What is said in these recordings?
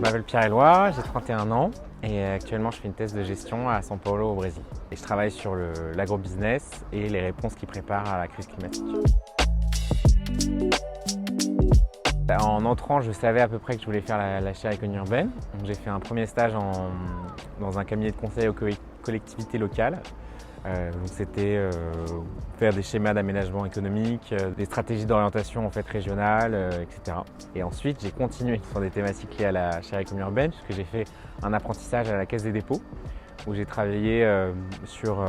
m'appelle Pierre-Éloi, j'ai 31 ans et actuellement je fais une thèse de gestion à São Paulo au Brésil. Et je travaille sur l'agrobusiness et les réponses qui préparent à la crise climatique. En entrant, je savais à peu près que je voulais faire la chaire économie urbaine. J'ai fait un premier stage dans un cabinet de conseil aux collectivités locales. C'était faire des schémas d'aménagement économique, des stratégies d'orientation en fait, régionale, etc. Et ensuite, j'ai continué sur des thématiques liées à la chaire économie urbaine, puisque j'ai fait un apprentissage à la Caisse des dépôts, où j'ai travaillé sur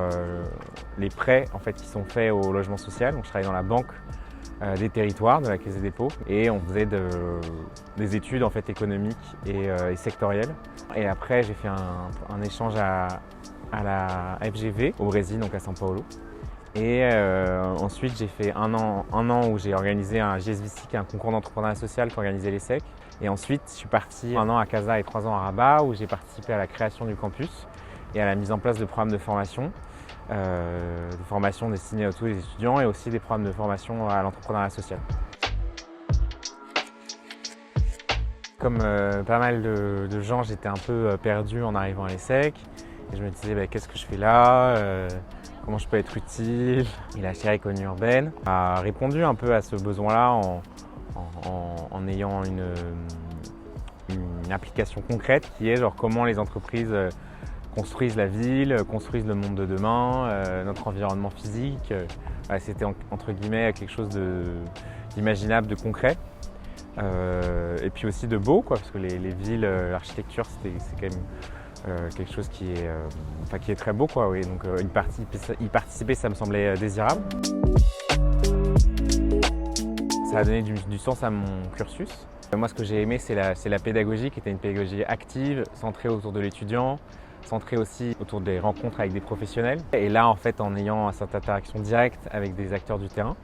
les prêts en fait, qui sont faits au logement social. Donc, je travaillais dans la banque des territoires de la Caisse des dépôts et on faisait des études en fait, économiques et sectorielles. Et après, j'ai fait un échange à la FGV au Brésil, donc à São Paulo. Et ensuite, j'ai fait un an où j'ai organisé un GSVC, qui est un concours d'entrepreneuriat social qu'organisait l'ESSEC. Et ensuite, je suis parti un an à Casa et 3 ans à Rabat, où j'ai participé à la création du campus et à la mise en place de programmes de formation destinés à tous les étudiants et aussi des programmes de formation à l'entrepreneuriat social. Comme pas mal de gens, j'étais un peu perdu en arrivant à l'ESSEC. Et je me disais, qu'est-ce que je fais là, comment je peux être utile. Et la chaire économie urbaine a répondu un peu à ce besoin-là en ayant une application concrète qui est genre comment les entreprises construisent la ville, construisent le monde de demain, notre environnement physique. C'était entre guillemets quelque chose d'imaginable, de concret. Et puis aussi de beau, parce que les villes, l'architecture, c'est quand même quelque chose qui est très beau, oui. Donc y participer, ça me semblait désirable. Ça a donné du sens à mon cursus. Moi, ce que j'ai aimé, c'est la pédagogie, qui était une pédagogie active, centrée autour de l'étudiant, centrée aussi autour des rencontres avec des professionnels. Et là, en fait, en ayant cette interaction directe avec des acteurs du terrain,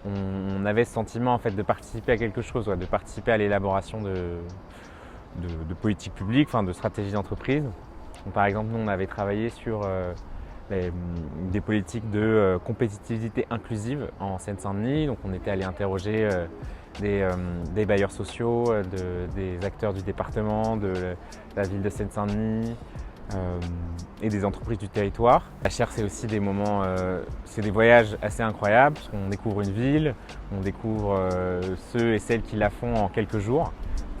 on avait ce sentiment en fait, de participer à quelque chose, de participer à l'élaboration de politiques publiques, de stratégies d'entreprise. Par exemple, nous, on avait travaillé sur des politiques de compétitivité inclusive en Seine-Saint-Denis. Donc, on était allé interroger des bailleurs sociaux, des acteurs du département, de la ville de Seine-Saint-Denis et des entreprises du territoire. La chaire, c'est aussi des moments, c'est des voyages assez incroyables, parce qu'on découvre une ville, on découvre ceux et celles qui la font en quelques jours.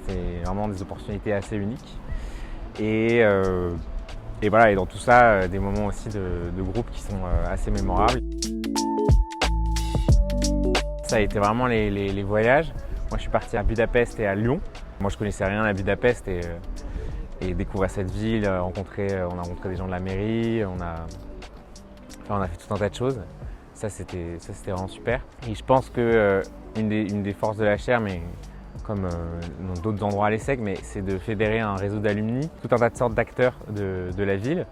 C'est vraiment des opportunités assez uniques. Et voilà, et dans tout ça, des moments aussi de groupe qui sont assez mémorables. Ça a été vraiment les voyages. Moi, je suis parti à Budapest et à Lyon. Moi, je connaissais rien à Budapest et découvrir cette ville, on a rencontré des gens de la mairie, on a fait tout un tas de choses. Ça, c'était vraiment super. Et je pense que une des forces de la chaire, mais comme dans d'autres endroits à l'ESSEC, c'est de fédérer un réseau d'alumni, tout un tas de sortes d'acteurs de la ville.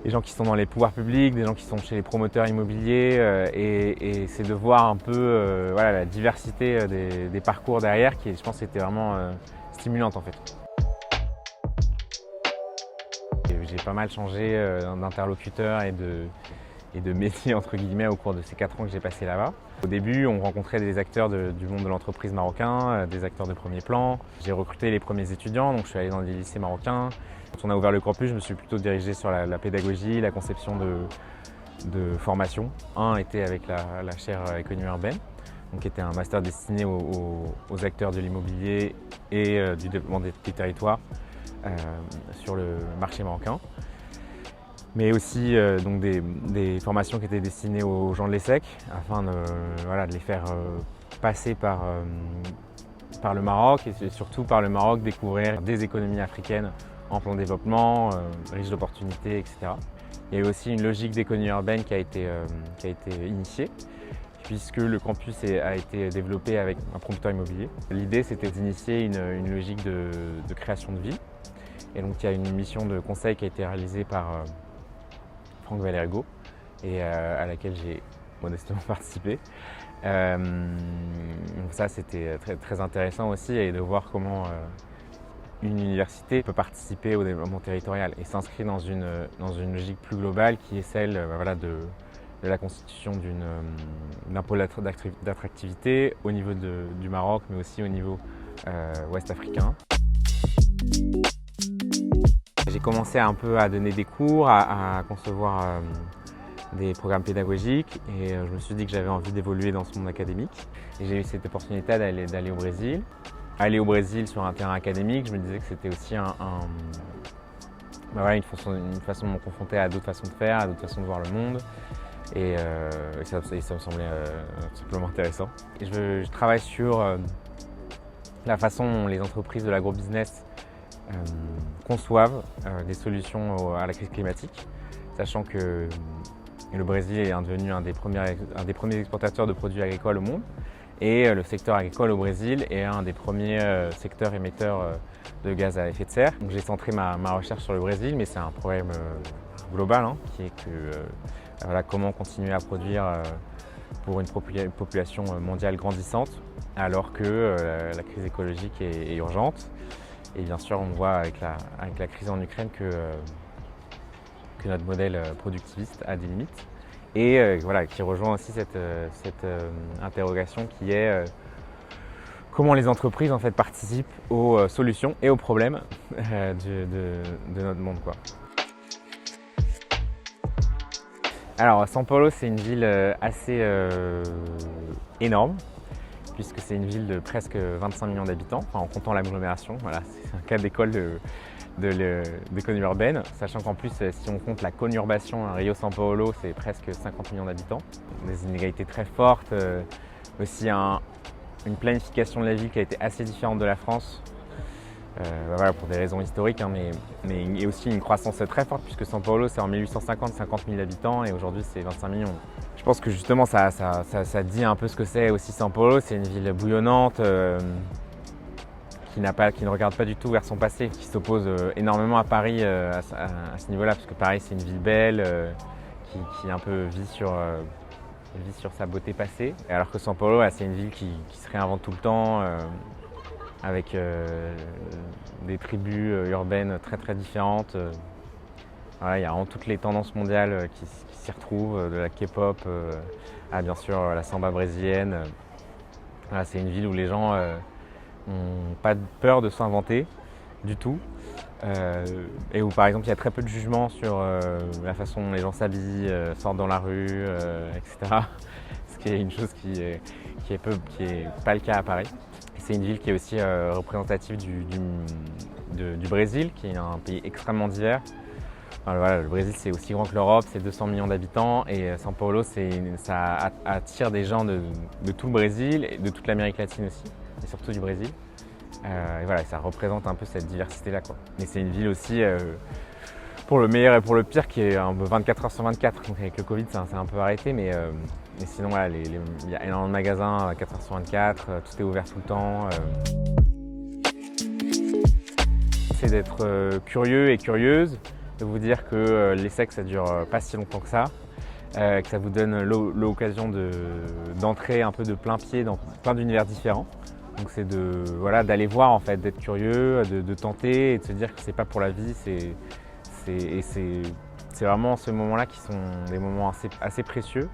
Des gens qui sont dans les pouvoirs publics, des gens qui sont chez les promoteurs immobiliers, et c'est de voir un peu la diversité des parcours derrière qui, je pense, était vraiment stimulante en fait. J'ai pas mal changé d'interlocuteur et de métier entre guillemets au cours de ces 4 ans que j'ai passé là-bas. Au début, on rencontrait des acteurs du monde de l'entreprise marocain, des acteurs de premier plan. J'ai recruté les premiers étudiants, donc je suis allé dans des lycées marocains. Quand on a ouvert le campus, je me suis plutôt dirigé sur la pédagogie, la conception de formation. Un était avec la chaire économie urbaine, donc qui était un master destiné aux acteurs de l'immobilier et du développement des territoires sur le marché marocain. Mais aussi donc des formations qui étaient destinées aux gens de l'ESSEC, afin de les faire passer par le Maroc et surtout par le Maroc découvrir des économies africaines en plein développement, riches d'opportunités, etc. Il y a eu aussi une logique d'économie urbaine qui a été initiée, puisque le campus a été développé avec un promoteur immobilier. L'idée, c'était d'initier une logique de création de ville. Et donc, il y a une mission de conseil qui a été réalisée par Franck Valergo et à laquelle j'ai modestement participé. Donc ça, c'était très, très intéressant aussi, et de voir comment une université peut participer au développement territorial et s'inscrit dans une logique plus globale qui est celle de la constitution d'un pôle d'attractivité au niveau du Maroc, mais aussi au niveau ouest africain. J'ai commencé un peu à donner des cours, à concevoir des programmes pédagogiques et je me suis dit que j'avais envie d'évoluer dans ce monde académique. Et j'ai eu cette opportunité d'aller au Brésil. Aller au Brésil sur un terrain académique, je me disais que c'était aussi voilà, une façon de me confronter à d'autres façons de faire, à d'autres façons de voir le monde. Et ça me semblait tout simplement intéressant. Et je travaille sur la façon dont les entreprises de l'agrobusiness conçoivent des solutions à la crise climatique, sachant que le Brésil est devenu un des premiers exportateurs de produits agricoles au monde et le secteur agricole au Brésil est un des premiers secteurs émetteurs de gaz à effet de serre. Donc j'ai centré ma recherche sur le Brésil, mais c'est un problème global qui est que voilà, comment continuer à produire pour une population mondiale grandissante alors que la crise écologique est urgente. Et bien sûr, on voit avec la crise en Ukraine que notre modèle productiviste a des limites. Et voilà, qui rejoint aussi cette interrogation qui est comment les entreprises en fait, participent aux solutions et aux problèmes de notre monde, quoi. Alors, São Paulo, c'est une ville assez énorme, puisque c'est une ville de presque 25 millions d'habitants, en comptant l'agglomération. Voilà, c'est un cas d'école d'économie urbaine, sachant qu'en plus, si on compte la conurbation, Rio-São Paulo, c'est presque 50 millions d'habitants. Des inégalités très fortes, aussi une planification de la ville qui a été assez différente de la France, voilà, pour des raisons historiques, mais aussi une croissance très forte, puisque São Paulo, c'est en 1850, 50 000 habitants, et aujourd'hui, c'est 25 millions. Je pense que justement, ça dit un peu ce que c'est aussi São Paulo. C'est une ville bouillonnante, qui ne regarde pas du tout vers son passé, qui s'oppose énormément à Paris à ce niveau-là, parce que Paris, c'est une ville belle, qui un peu vit sur sa beauté passée. Alors que São Paulo, c'est une ville qui se réinvente tout le temps, avec des tribus urbaines très très différentes. Voilà, il y a vraiment toutes les tendances mondiales qui s'y retrouvent, de la K-pop à bien sûr la samba brésilienne. Voilà, c'est une ville où les gens n'ont pas peur de s'inventer du tout, et où par exemple il y a très peu de jugement sur la façon dont les gens s'habillent, sortent dans la rue, etc. Ce qui est une chose qui est pas le cas à Paris. C'est une ville qui est aussi représentative du Brésil, qui est un pays extrêmement divers. Voilà, le Brésil, c'est aussi grand que l'Europe, c'est 200 millions d'habitants, et São Paulo, ça attire des gens de tout le Brésil et de toute l'Amérique latine aussi, et surtout du Brésil. Et voilà, ça représente un peu cette diversité-là, quoi. Mais c'est une ville aussi, pour le meilleur et pour le pire, qui est un peu 24 heures sur 24. Donc avec le Covid, ça s'est un peu arrêté, mais sinon, voilà, il y a énormément de magasins, 4 heures sur 24, tout est ouvert tout le temps. C'est d'être curieux et curieuse, de vous dire que l'essai, ça dure pas si longtemps que ça ça vous donne l'occasion d'entrer un peu de plein pied dans plein d'univers différents. Donc c'est d'aller voir en fait, d'être curieux, de tenter et de se dire que c'est pas pour la vie, c'est vraiment ce moment-là qui sont des moments assez précieux.